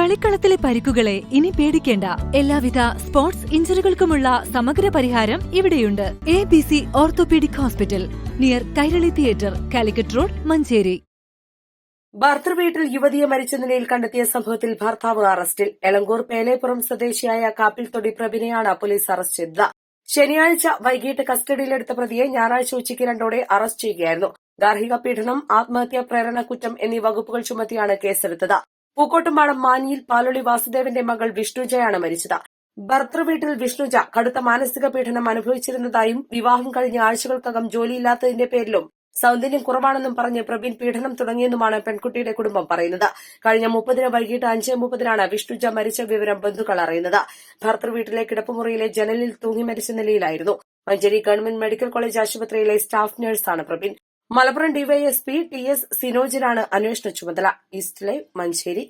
കളിക്കളത്തിലെ പരിക്കുകളെ ഇനി പേടിക്കേണ്ട. എല്ലാവിധ സ്പോർട്സ് ഇഞ്ചുറികൾക്കുമുള്ള സമഗ്ര പരിഹാരം ഇവിടെയുണ്ട്. ABC orthopaedic hospital, near Kairali theatre, Calicut road, Manjeri. ഭർത്തൃവീട്ടിൽ യുവതിയെ മരിച്ച നിലയിൽ കണ്ടെത്തിയ സംഭവത്തിൽ ഭർത്താവ് അറസ്റ്റിൽ. എളങ്കൂർ പേലേപ്പുറം സ്വദേശിയായ കാപ്പിൽത്തൊടി പ്രഭിനെയാണ് പോലീസ് അറസ്റ്റ് ചെയ്തത്. ശനിയാഴ്ച വൈകിട്ട് കസ്റ്റഡിയിലെടുത്ത പ്രതിയെ ഞായറാഴ്ച ഉച്ചയ്ക്ക് 2 അറസ്റ്റ് ചെയ്യുകയായിരുന്നു. ഗാർഹിക പീഡനം, ആത്മഹത്യാ പ്രേരണ കുറ്റം എന്നീ വകുപ്പുകൾ ചുമത്തിയാണ് കേസെടുത്തത്. പൂക്കോട്ടുംപാടം മാനിയിൽ പാലൊളി വാസുദേവന്റെ മകൾ വിഷ്ണുജയാണ് മരിച്ചത്. ഭർത്തൃവീട്ടിൽ വിഷ്ണുജ കടുത്ത മാനസിക പീഡനം അനുഭവിച്ചിരുന്നതായും വിവാഹം കഴിഞ്ഞ ആഴ്ചകൾക്കകം ജോലിയില്ലാത്തതിന്റെ പേരിലും സൌന്ദര്യം കുറവാണെന്നും പറഞ്ഞ് പ്രവീൺ പീഡനം തുടങ്ങിയെന്നുമാണ് പെൺകുട്ടിയുടെ കുടുംബം പറയുന്നത്. കഴിഞ്ഞ 30 വൈകിട്ട് 5:30 വിഷ്ണുജ മരിച്ച വിവരം ബന്ധുക്കൾ അറിയുന്നത്. ഭർത്തൃവീട്ടിലെ കിടപ്പുമുറിയിലെ ജനലിൽ തൂങ്ങി മരിച്ച നിലയിലായിരുന്നു. മഞ്ചേരി ഗവൺമെന്റ് മെഡിക്കൽ കോളേജ് ആശുപത്രിയിലെ സ്റ്റാഫ് നഴ്സാണ് പ്രവീൺ. മലപ്പുറം ഡിവൈഎസ്പി TS സിനോജിനാണ് അന്വേഷണ ചുമതല. East live, Manjeri.